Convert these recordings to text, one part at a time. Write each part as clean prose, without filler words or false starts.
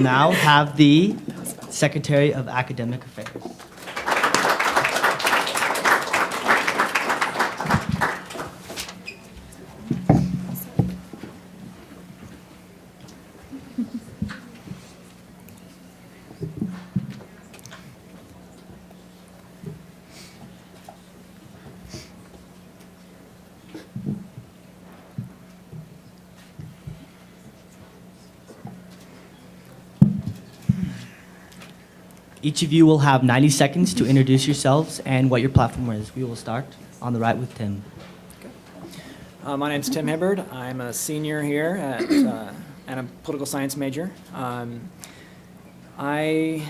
Now have the Secretary of Academic Affairs. Each of you will have 90 seconds to introduce yourselves and what your platform is. We will start on the right with Tim. My name's Tim Hibbard. I'm a senior here and a political science major. I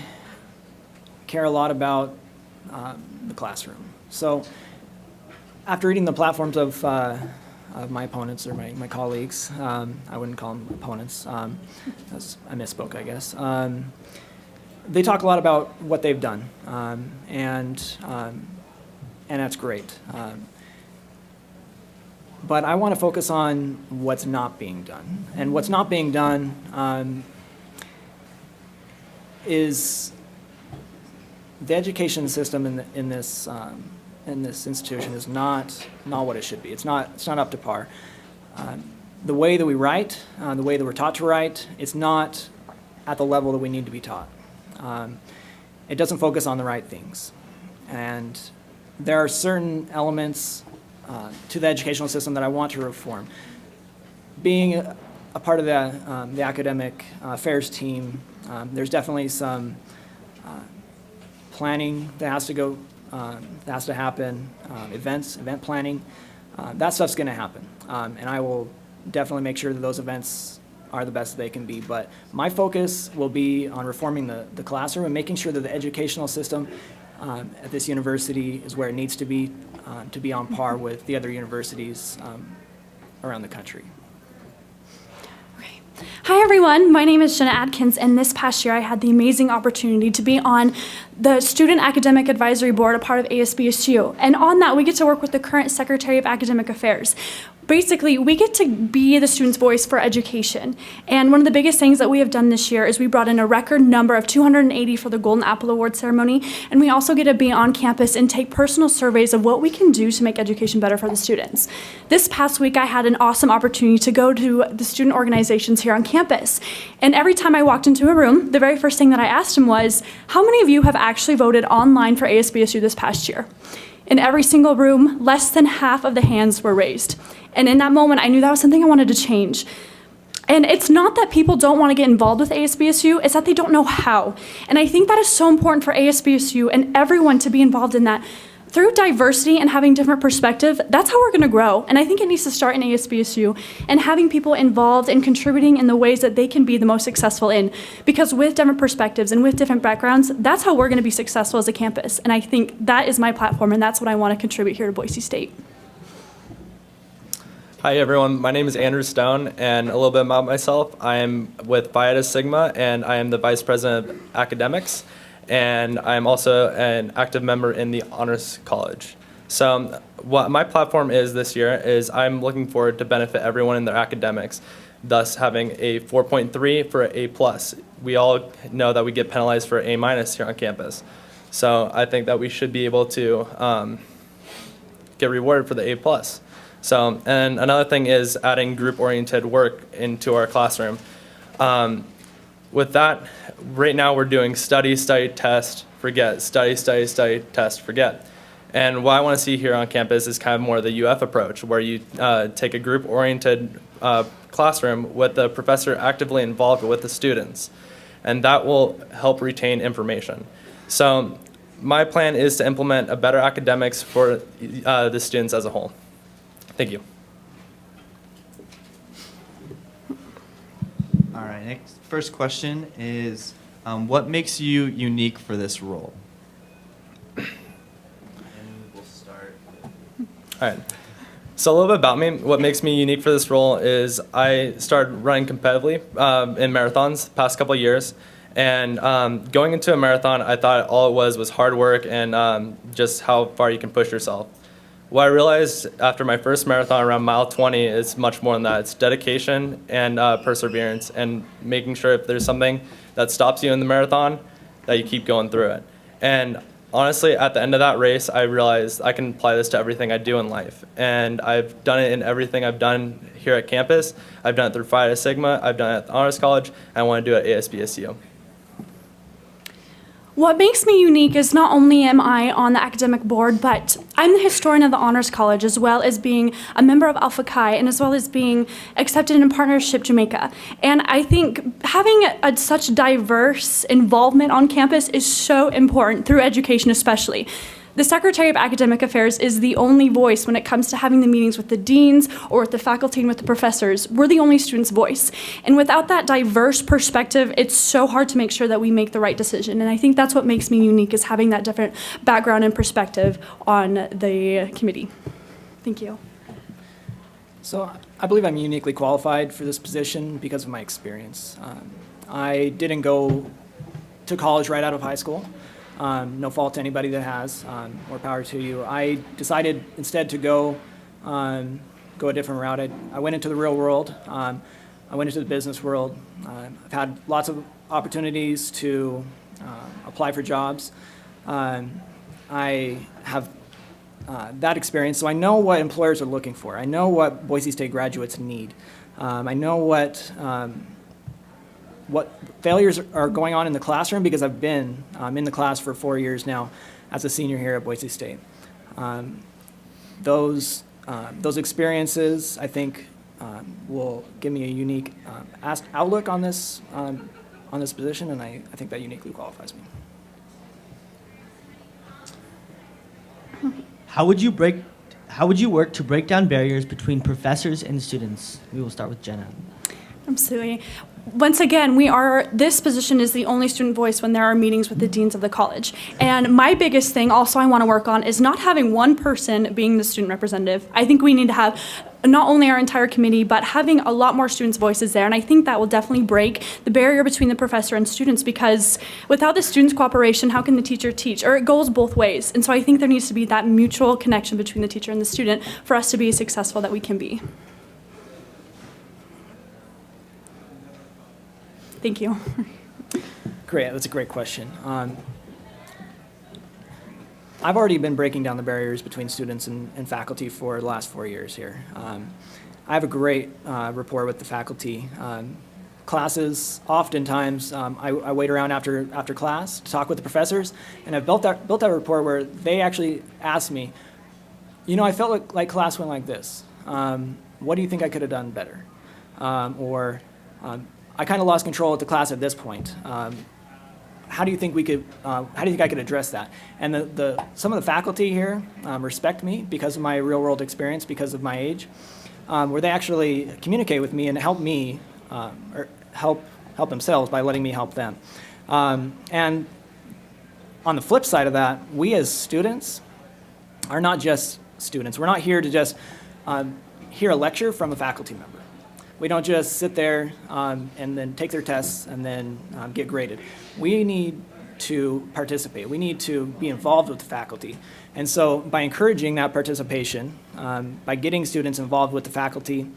care a lot about the classroom. So after reading the platforms of my opponents or my colleagues, I wouldn't call them opponents. I misspoke, I guess. They talk a lot about what they've done, and that's great. But I want to focus on what's not being done. And what's not being done is the education system in this institution is not what it should be. It's not up to par. The way that we write, the way that we're taught to write, it's not at the level that we need to be taught. It doesn't focus on the right things. And there are certain elements to the educational system that I want to reform. Being a part of the academic affairs team, there's definitely some planning that has to happen, event planning. That stuff's going to happen, and I will definitely make sure that those events are the best they can be. But my focus will be on reforming the classroom and making sure that the educational system at this university is where it needs to be on par with the other universities around the country. Hi everyone, my name is Jenna Adkins, and this past year I had the amazing opportunity to be on the Student Academic Advisory Board, a part of ASBSU. And on that, we get to work with the current Secretary of Academic Affairs. Basically, we get to be the student's voice for education. And one of the biggest things that we have done this year is we brought in a record number of 280 for the Golden Apple Award ceremony, and we also get to be on campus and take personal surveys of what we can do to make education better for the students. This past week, I had an awesome opportunity to go to the student organizations here on campus. And every time I walked into a room, the very first thing that I asked them was, how many of you have actually voted online for ASBSU this past year? In every single room, less than half of the hands were raised. And in that moment, I knew that was something I wanted to change. And it's not that people don't want to get involved with ASBSU, it's that they don't know how. And I think that is so important for ASBSU and everyone to be involved in that. Through diversity and having different perspective, that's how we're going to grow. And I think it needs to start in ASBSU and having people involved and contributing in the ways that they can be the most successful in. Because with different perspectives and with different backgrounds, that's how we're going to be successful as a campus. And I think that is my platform, and that's what I want to contribute here to Boise State. Hi everyone, my name is Andrew Stone, and a little bit about myself. I am with Phi Eta Sigma, and I am the Vice President of Academics, and I'm also an active member in the Honors College. So what my platform is this year is I'm looking forward to benefit everyone in their academics, thus having a 4.3 for A+. We all know that we get penalized for A- here on campus. So I think that we should be able to get rewarded for the A+. So, and another thing is adding group-oriented work into our classroom. With that, right now we're doing study, test, forget, study, test, forget. And what I want to see here on campus is kind of more the UF approach, where you take a group-oriented classroom with the professor actively involved with the students. And that will help retain information. So my plan is to implement a better academics for the students as a whole. Thank you. All right, next, first question is, what makes you unique for this role? And we'll start. All right. So a little bit about me. What makes me unique for this role is I started running competitively in marathons the past couple of years. And going into a marathon, I thought all it was hard work and just how far you can push yourself. What I realized after my first marathon around mile 20 is much more than that. It's dedication and perseverance and making sure if there's something that stops you in the marathon, that you keep going through it. And honestly, at the end of that race, I realized I can apply this to everything I do in life. And I've done it in everything I've done here at campus. I've done it through Phi Beta Sigma, I've done it at the Honors College, and I want to do it at ASBSU. What makes me unique is not only am I on the academic board, but I'm the historian of the Honors College, as well as being a member of Alpha Chi, and as well as being accepted in Partnership Jamaica. And I think having such diverse involvement on campus is so important, through education especially. The Secretary of Academic Affairs is the only voice when it comes to having the meetings with the deans or with the faculty and with the professors. We're the only student's voice. And without that diverse perspective, it's so hard to make sure that we make the right decision. And I think that's what makes me unique, is having that different background and perspective on the committee. Thank you. So I believe I'm uniquely qualified for this position because of my experience. I didn't go to college right out of high school. No fault to anybody that has, more power to you. I decided instead to go a different route. I went into the real world. I went into the business world. I've had lots of opportunities to apply for jobs. I have that experience, so I know what employers are looking for. I know what Boise State graduates need. I know what failures are going on in the classroom, because I've been in the class for 4 years now as a senior here at Boise State. Those experiences, I think, will give me a unique outlook on this position, and I think that uniquely qualifies me. How would you work to break down barriers between professors and students? We will start with Jenna. Absolutely. Once again, this position is the only student voice when there are meetings with the deans of the college. And my biggest thing also I want to work on is not having one person being the student representative. I think we need to have not only our entire committee, but having a lot more students' voices there. And I think that will definitely break the barrier between the professor and students, because without the students' cooperation, how can the teacher teach? Or it goes both ways. And so I think there needs to be that mutual connection between the teacher and the student for us to be as successful that we can be. Thank you. Great, that's a great question. I've already been breaking down the barriers between students and faculty for the last 4 years here. I have a great rapport with the faculty. Classes, oftentimes, I wait around after class to talk with the professors, and I've built that rapport where they actually ask me, I felt like class went like this. What do you think I could have done better? I kind of lost control of the class at this point. How do you think I could address that? And some of the faculty here respect me because of my real world experience, because of my age, where they actually communicate with me and help me, or help themselves by letting me help them. And on the flip side of that, we as students are not just students. We're not here to just hear a lecture from a faculty member. We don't just sit there and then take their tests and then get graded. We need to participate. We need to be involved with the faculty. And so by encouraging that participation, by getting students involved with the faculty,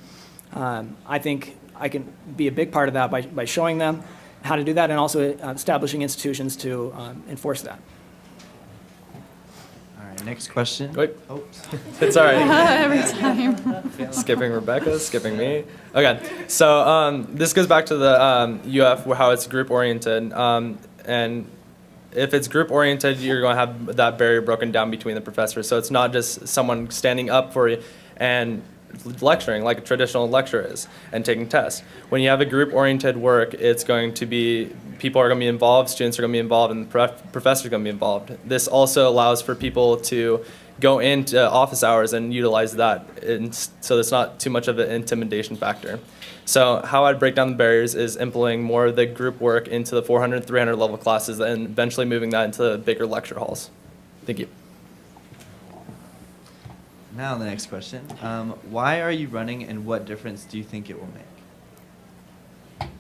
I think I can be a big part of that by showing them how to do that, and also establishing institutions to enforce that. All right, next question. Wait. Oops. It's all right. Every time. Skipping Rebecca, skipping me. Okay, so this goes back to the UF, how it's group oriented. And if it's group oriented, you're going to have that barrier broken down between the professors. So it's not just someone standing up for you and lecturing like a traditional lecturer is and taking tests. When you have a group oriented work, it's going to be, people are going to be involved, students are going to be involved, and the professors are going to be involved. This also allows for people to go into office hours and utilize that, so it's not too much of an intimidation factor. So how I'd break down the barriers is implementing more of the group work into the 400, 300 level classes, and eventually moving that into the bigger lecture halls. Thank you. Now the next question. Why are you running, and what difference do you think it will make?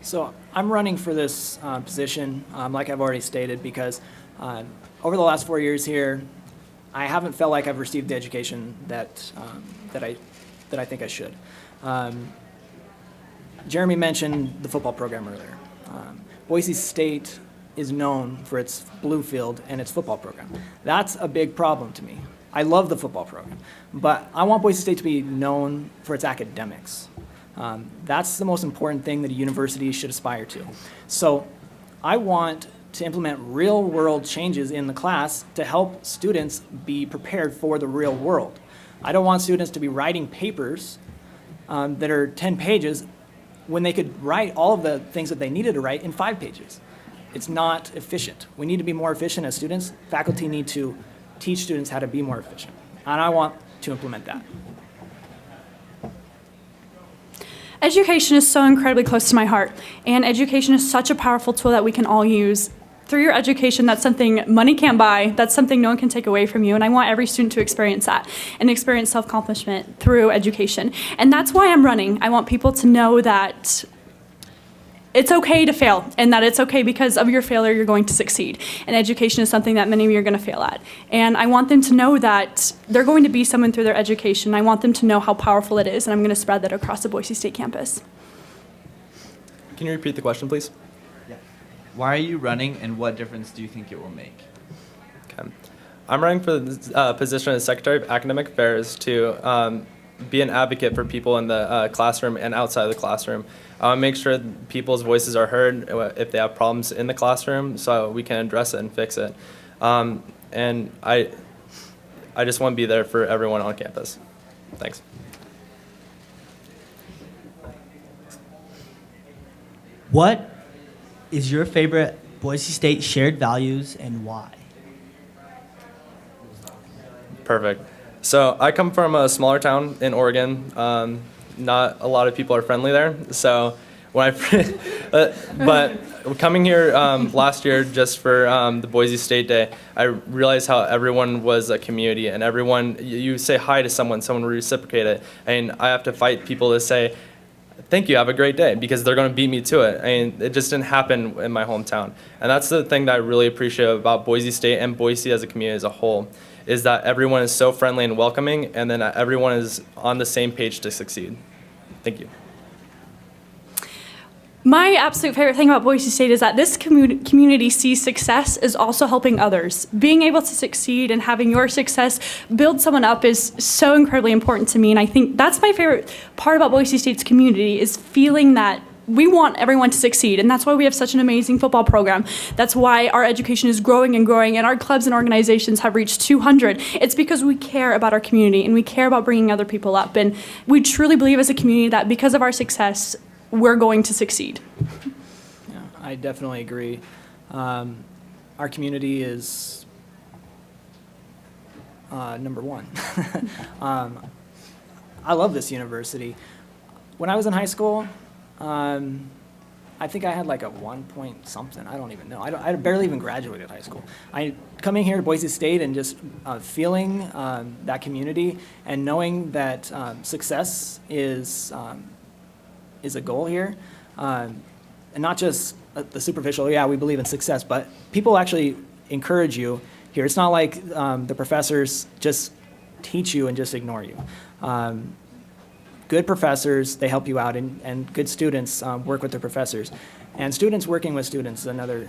So I'm running for this position, like I've already stated, because over the last 4 years here, I haven't felt like I've received the education that I think I should. Jeremy mentioned the football program earlier. Boise State is known for its blue field and its football program. That's a big problem to me. I love the football program, but I want Boise State to be known for its academics. That's the most important thing that a university should aspire to. So I want to implement real-world changes in the class to help students be prepared for the real world. I don't want students to be writing papers that are 10 pages when they could write all of the things that they needed to write in 5 pages. It's not efficient. We need to be more efficient as students. Faculty need to teach students how to be more efficient. And I want to implement that. Education is so incredibly close to my heart, and education is such a powerful tool that we can all use. Through your education, that's something money can't buy, that's something no one can take away from you, and I want every student to experience that and experience self-accomplishment through education. And that's why I'm running. I want people to know that it's okay to fail, and that it's okay because of your failure, you're going to succeed. And education is something that many of you are going to fail at. And I want them to know that they're going to be someone through their education. I want them to know how powerful it is, and I'm going to spread that across the Boise State campus. Can you repeat the question, please? Why are you running, and what difference do you think it will make? Okay. I'm running for the position as Secretary of Academic Affairs to be an advocate for people in the classroom and outside of the classroom. I want to make sure people's voices are heard if they have problems in the classroom so we can address it and fix it. And I just want to be there for everyone on campus. Thanks. What is your favorite Boise State shared values and why? Perfect. So I come from a smaller town in Oregon. Not a lot of people are friendly there. So when but coming here last year just for the Boise State Day, I realized how everyone was a community, and everyone, you say hi to someone will reciprocate it. And I have to fight people to say, thank you, have a great day, because they're going to beat me to it. I mean, it just didn't happen in my hometown. And that's the thing that I really appreciate about Boise State and Boise as a community as a whole, is that everyone is so friendly and welcoming, and then everyone is on the same page to succeed. Thank you. My absolute favorite thing about Boise State is that this community sees success as also helping others. Being able to succeed and having your success build someone up is so incredibly important to me, and I think that's my favorite part about Boise State's community, is feeling that we want everyone to succeed, and that's why we have such an amazing football program. That's why our education is growing and growing, and our clubs and organizations have reached 200. It's because we care about our community, and we care about bringing other people up, and we truly believe as a community that because of our success, we're going to succeed. Yeah, I definitely agree. Our community is number one. I love this university. When I was in high school, I think I had like a 1 point something. I don't even know. I barely even graduated high school. Coming here to Boise State and just feeling that community and knowing that success is a goal here, and not just the superficial, yeah, we believe in success, but people actually encourage you here. It's not like the professors just teach you and just ignore you. Good professors, they help you out, and good students work with their professors. And students working with students is another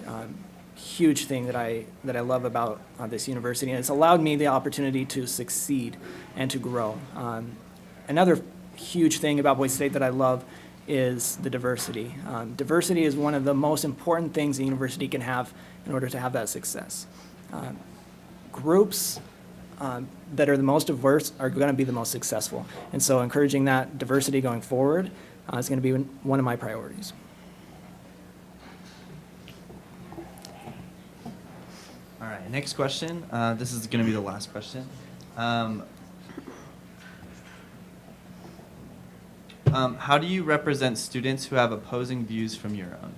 huge thing that I love about this university, and it's allowed me the opportunity to succeed and to grow. Another huge thing about Boise State that I love is the diversity. Diversity is one of the most important things a university can have in order to have that success. Groups that are the most diverse are going to be the most successful. And so encouraging that diversity going forward is going to be one of my priorities. All right, next question. This is going to be the last question. How do you represent students who have opposing views from your own?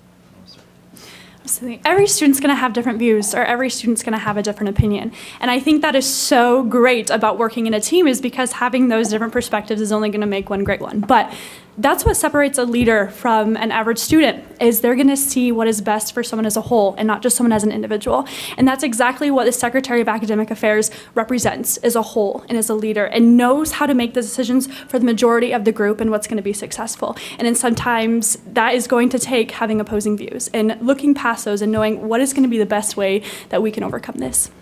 Absolutely. Every student's going to have different views, or every student's going to have a different opinion. And I think that is so great about working in a team, is because having those different perspectives is only going to make one great one. But That's what separates a leader from an average student, is they're going to see what is best for someone as a whole and not just someone as an individual. And that's exactly what the Secretary of Academic Affairs represents as a whole and as a leader, and knows how to make the decisions for the majority of the group and what's going to be successful. And then sometimes that is going to take having opposing views and looking past those and knowing what is going to be the best way that we can overcome this.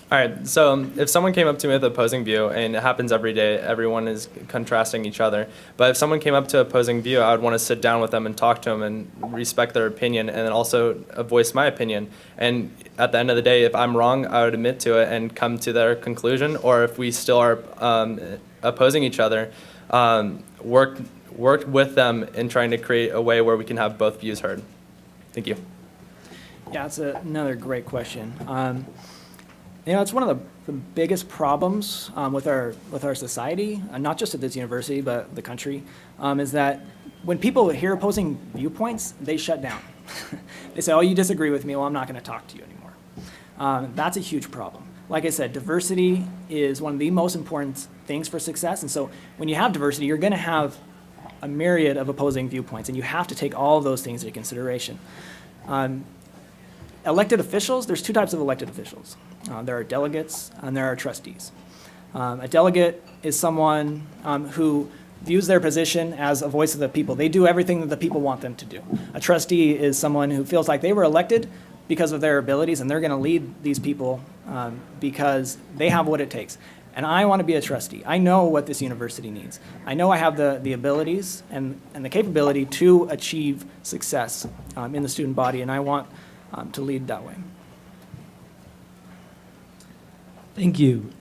All right, so if someone came up to me with an opposing view, and it happens every day, everyone is contrasting each other, but if someone came up to opposing view, I would want to sit down with them and talk to them and respect their opinion, and then also voice my opinion. And at the end of the day, if I'm wrong, I would admit to it and come to their conclusion, or if we still are opposing each other, work with them in trying to create a way where we can have both views heard. Thank you. Yeah, it's another great question. It's one of the biggest problems with our society, not just at this university, but the country, is that when people hear opposing viewpoints, they shut down. They say, oh, you disagree with me, well, I'm not going to talk to you anymore. That's a huge problem. Like I said, diversity is one of the most important things for success, and so when you have diversity, you're going to have a myriad of opposing viewpoints, and you have to take all of those things into consideration. Elected officials, there's two types of elected officials. There are delegates and there are trustees. A delegate is someone who views their position as a voice of the people. They do everything that the people want them to do. A trustee is someone who feels like they were elected because of their abilities, and they're going to lead these people because they have what it takes. And I want to be a trustee. I know what this university needs. I know I have the abilities and the capability to achieve success in the student body, and I want to lead that way. Thank you.